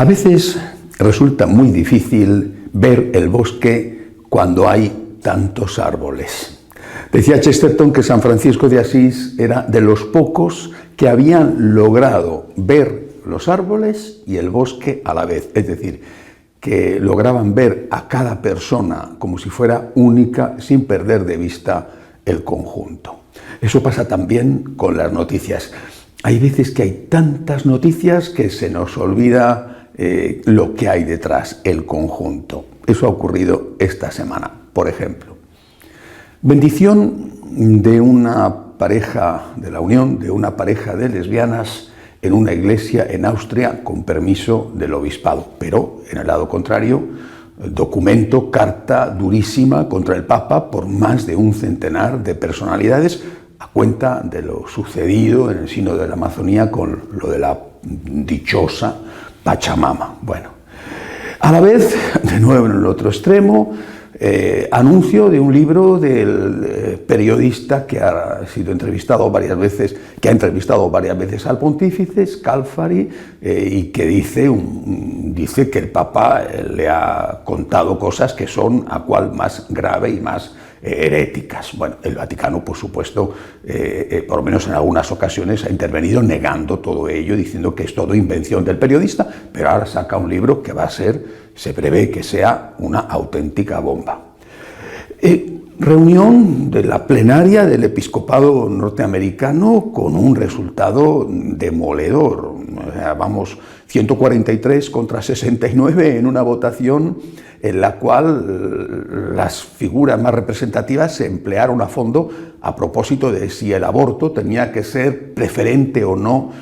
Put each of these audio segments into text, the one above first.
A veces resulta muy difícil ver el bosque cuando hay tantos árboles. Decía Chesterton que San Francisco de Asís era de los pocos que habían logrado ver los árboles y el bosque a la vez, es decir, que lograban ver a cada persona como si fuera única sin perder de vista el conjunto. Eso pasa también con las noticias. Hay veces que hay tantas noticias que se nos olvida lo que hay detrás, el conjunto. Eso ha ocurrido esta semana, por ejemplo. Bendición de una pareja, de la unión de una pareja de lesbianas en una iglesia en Austria con permiso del obispado, pero en el lado contrario, documento, carta durísima contra el Papa por más de un centenar de personalidades a cuenta de lo sucedido en el Sínodo de la Amazonía con lo de la dichosa Pachamama. Bueno, a la vez, de nuevo en el otro extremo, anuncio de un libro del periodista que ha sido entrevistado varias veces, que ha entrevistado varias veces al pontífice, Scalfari, y que dice que el Papa le ha contado cosas que son a cual más grave y más heréticas. Bueno, el Vaticano, por supuesto, por lo menos en algunas ocasiones ha intervenido negando todo ello, diciendo que es todo invención del periodista, pero ahora saca un libro que va a ser, se prevé que sea una auténtica bomba. Reunión de la plenaria del episcopado norteamericano con un resultado demoledor. O sea, vamos, 143 contra 69 en una votación en la cual las figuras más representativas se emplearon a fondo a propósito de si el aborto tenía que ser preferente o no,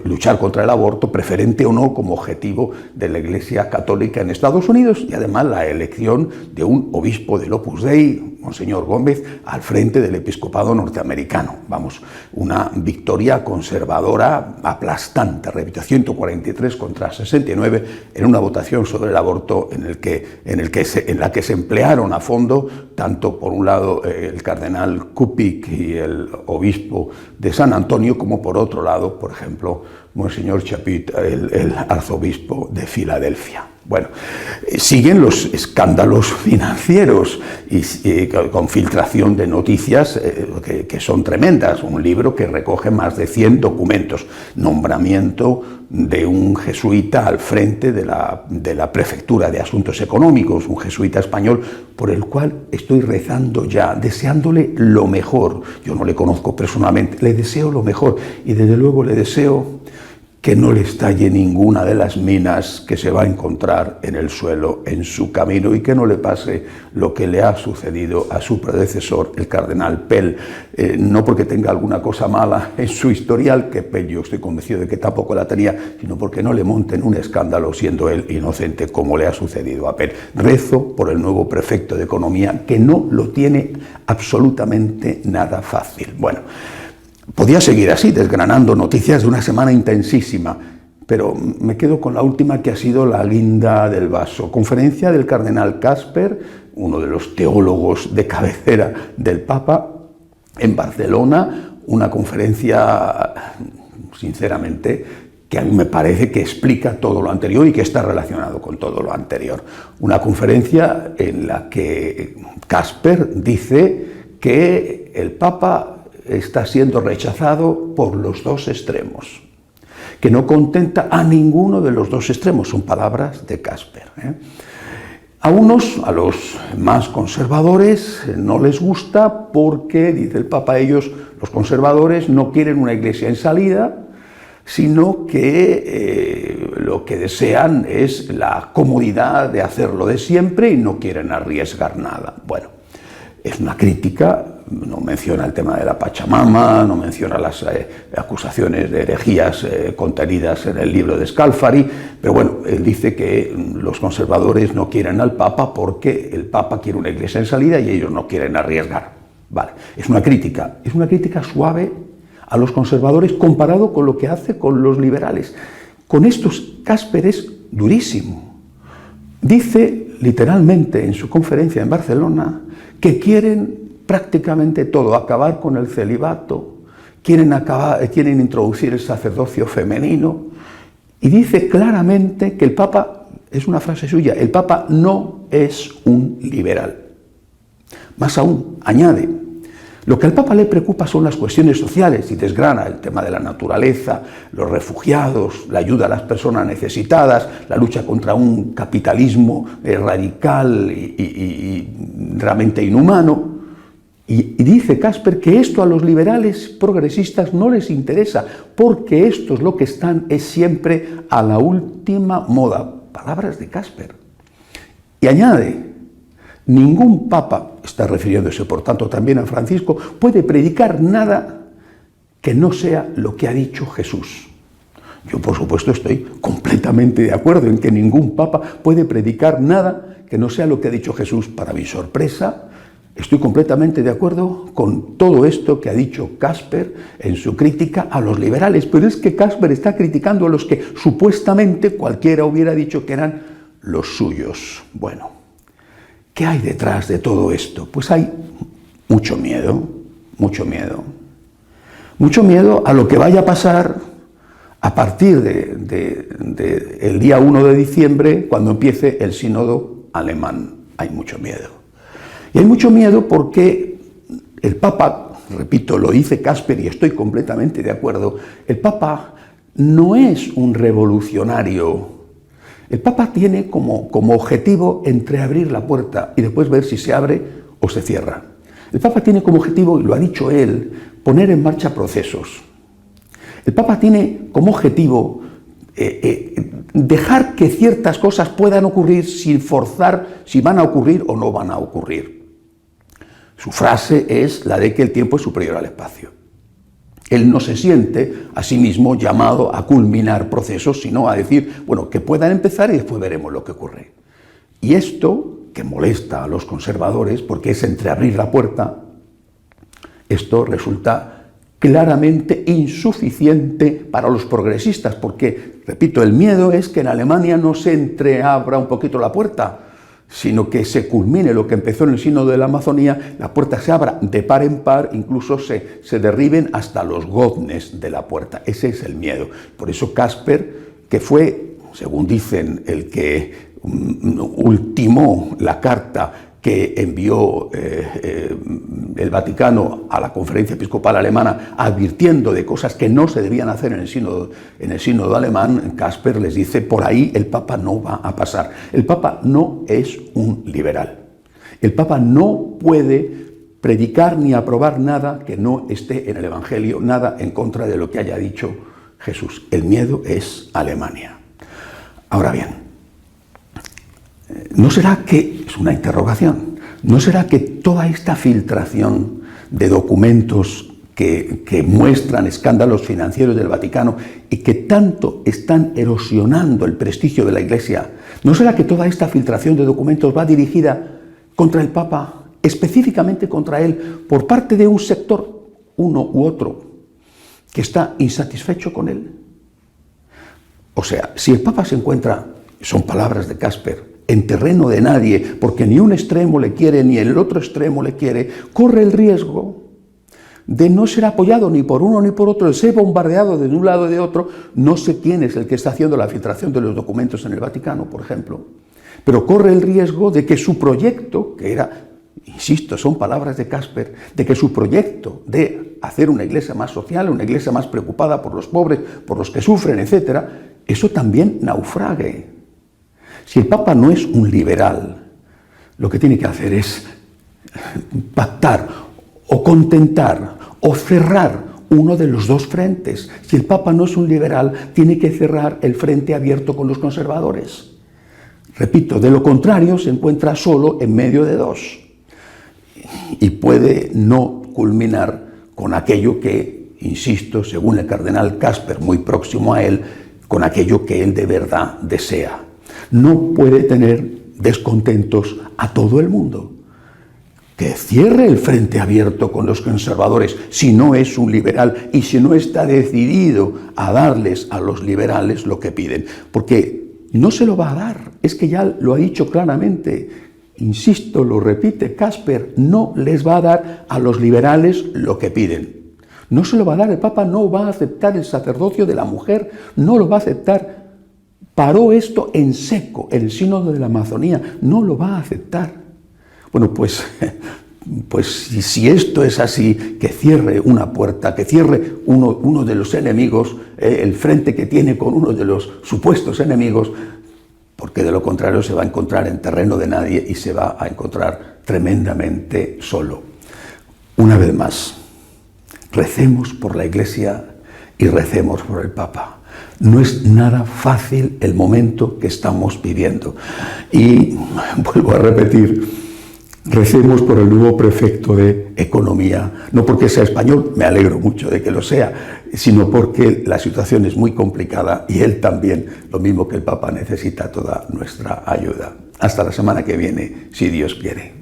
luchar contra el aborto, preferente o no como objetivo de la Iglesia Católica en Estados Unidos, y además la elección de un obispo del Opus Dei, Monseñor Gómez, al frente del episcopado norteamericano. Vamos, una victoria conservadora aplastante, repito, 143 contra 69 en una votación sobre el aborto en la que se emplearon a fondo, tanto por un lado el cardenal Kupik y el obispo de San Antonio, como por otro lado, por ejemplo, Monseñor Chaput, el arzobispo de Filadelfia. Bueno, siguen los escándalos financieros y con filtración de noticias que son tremendas. Un libro que recoge más de 100 documentos. Nombramiento de un jesuita al frente de la Prefectura de Asuntos Económicos, un jesuita español por el cual estoy rezando ya, deseándole lo mejor. Yo no le conozco personalmente, le deseo lo mejor y desde luego le deseo que no le estalle ninguna de las minas que se va a encontrar en el suelo en su camino y que no le pase lo que le ha sucedido a su predecesor, el cardenal Pell, no porque tenga alguna cosa mala en su historial, que Pell yo estoy convencido de que tampoco la tenía, sino porque no le monten un escándalo siendo él inocente como le ha sucedido a Pell. Rezo por el nuevo prefecto de Economía, que no lo tiene absolutamente nada fácil. Bueno, podía seguir así, desgranando noticias de una semana intensísima, pero me quedo con la última, que ha sido la guinda del vaso. Conferencia del cardenal Casper, uno de los teólogos de cabecera del Papa, en Barcelona, una conferencia, sinceramente, que a mí me parece que explica todo lo anterior y que está relacionado con todo lo anterior. Una conferencia en la que Casper dice que el Papa está siendo rechazado por los dos extremos, que no contenta a ninguno de los dos extremos, son palabras de Casper. A unos, a los más conservadores, no les gusta porque, dice el Papa, ellos, los conservadores, no quieren una iglesia en salida, sino que lo que desean es la comodidad de hacerlo de siempre y no quieren arriesgar nada. Bueno, es una crítica, no menciona el tema de la Pachamama, no menciona las acusaciones de herejías contenidas en el libro de Scalfari, pero bueno, él dice que los conservadores no quieren al Papa porque el Papa quiere una iglesia en salida y ellos no quieren arriesgar. Vale, es una crítica suave a los conservadores comparado con lo que hace con los liberales. Con estos Casper es durísimo. Dice literalmente en su conferencia en Barcelona que quieren prácticamente todo, acabar con el celibato, quieren introducir el sacerdocio femenino y dice claramente que el Papa, es una frase suya, el Papa no es un liberal. Más aún, añade, lo que al Papa le preocupa son las cuestiones sociales y desgrana el tema de la naturaleza, los refugiados, la ayuda a las personas necesitadas, la lucha contra un capitalismo radical y realmente inhumano. Y dice Casper que esto a los liberales progresistas no les interesa, porque estos lo que están es siempre a la última moda. Palabras de Casper. Y añade, ningún papa, está refiriéndose por tanto también a Francisco, puede predicar nada que no sea lo que ha dicho Jesús. Yo, por supuesto, estoy completamente de acuerdo en que ningún papa puede predicar nada que no sea lo que ha dicho Jesús. Para mi sorpresa, estoy completamente de acuerdo con todo esto que ha dicho Casper en su crítica a los liberales, pero es que Casper está criticando a los que supuestamente cualquiera hubiera dicho que eran los suyos. Bueno, ¿qué hay detrás de todo esto? Pues hay mucho miedo, mucho miedo. Mucho miedo a lo que vaya a pasar a partir del día 1 de diciembre, cuando empiece el sínodo alemán. Hay mucho miedo. Y hay mucho miedo porque el Papa, repito, lo dice Casper y estoy completamente de acuerdo, el Papa no es un revolucionario. El Papa tiene como objetivo entreabrir la puerta y después ver si se abre o se cierra. El Papa tiene como objetivo, y lo ha dicho él, poner en marcha procesos. El Papa tiene como objetivo dejar que ciertas cosas puedan ocurrir sin forzar si van a ocurrir o no van a ocurrir. Su frase es la de que el tiempo es superior al espacio. Él no se siente a sí mismo llamado a culminar procesos, sino a decir, bueno, que puedan empezar y después veremos lo que ocurre. Y esto, que molesta a los conservadores, porque es entreabrir la puerta, esto resulta claramente insuficiente para los progresistas, porque, repito, el miedo es que en Alemania no se entreabra un poquito la puerta, sino que se culmine lo que empezó en el sínodo de la Amazonía, la puerta se abra de par en par, incluso se derriben hasta los goznes de la puerta. Ese es el miedo. Por eso Casper, que fue, según dicen, el que ultimó la carta que envió el Vaticano a la Conferencia Episcopal Alemana advirtiendo de cosas que no se debían hacer en el sínodo alemán, Casper les dice, por ahí el Papa no va a pasar. El Papa no es un liberal. El Papa no puede predicar ni aprobar nada que no esté en el Evangelio, nada en contra de lo que haya dicho Jesús. El miedo es Alemania. Ahora bien, ¿no será que, es una interrogación, no será que toda esta filtración de documentos que muestran escándalos financieros del Vaticano y que tanto están erosionando el prestigio de la Iglesia, no será que toda esta filtración de documentos va dirigida contra el Papa, específicamente contra él, por parte de un sector, uno u otro, que está insatisfecho con él? O sea, si el Papa se encuentra, son palabras de Casper, en terreno de nadie, porque ni un extremo le quiere ni el otro extremo le quiere, corre el riesgo de no ser apoyado ni por uno ni por otro, de ser bombardeado de un lado y de otro. No sé quién es el que está haciendo la filtración de los documentos en el Vaticano, por ejemplo, pero corre el riesgo de que su proyecto, que era, insisto, son palabras de Casper, de que su proyecto de hacer una iglesia más social, una iglesia más preocupada por los pobres, por los que sufren, etc., eso también naufrague. Si el Papa no es un liberal, lo que tiene que hacer es pactar o contentar o cerrar uno de los dos frentes. Si el Papa no es un liberal, tiene que cerrar el frente abierto con los conservadores. Repito, de lo contrario se encuentra solo en medio de dos y puede no culminar con aquello que, insisto, según el cardenal Casper, muy próximo a él, con aquello que él de verdad desea. No puede tener descontentos a todo el mundo. Que cierre el frente abierto con los conservadores si no es un liberal y si no está decidido a darles a los liberales lo que piden. Porque no se lo va a dar. Es que ya lo ha dicho claramente. Insisto, lo repite Casper, no les va a dar a los liberales lo que piden. No se lo va a dar. El Papa no va a aceptar el sacerdocio de la mujer, no lo va a aceptar. paró esto en seco. El sínodo de la Amazonía no lo va a aceptar. Bueno, pues si esto es así, que cierre una puerta, que cierre uno de los enemigos, el frente que tiene con uno de los supuestos enemigos, porque de lo contrario se va a encontrar en terreno de nadie y se va a encontrar tremendamente solo. Una vez más, recemos por la Iglesia y recemos por el Papa. No es nada fácil el momento que estamos viviendo. Y vuelvo a repetir, recemos por el nuevo prefecto de Economía, no porque sea español, me alegro mucho de que lo sea, sino porque la situación es muy complicada y él también, lo mismo que el Papa, necesita toda nuestra ayuda. Hasta la semana que viene, si Dios quiere.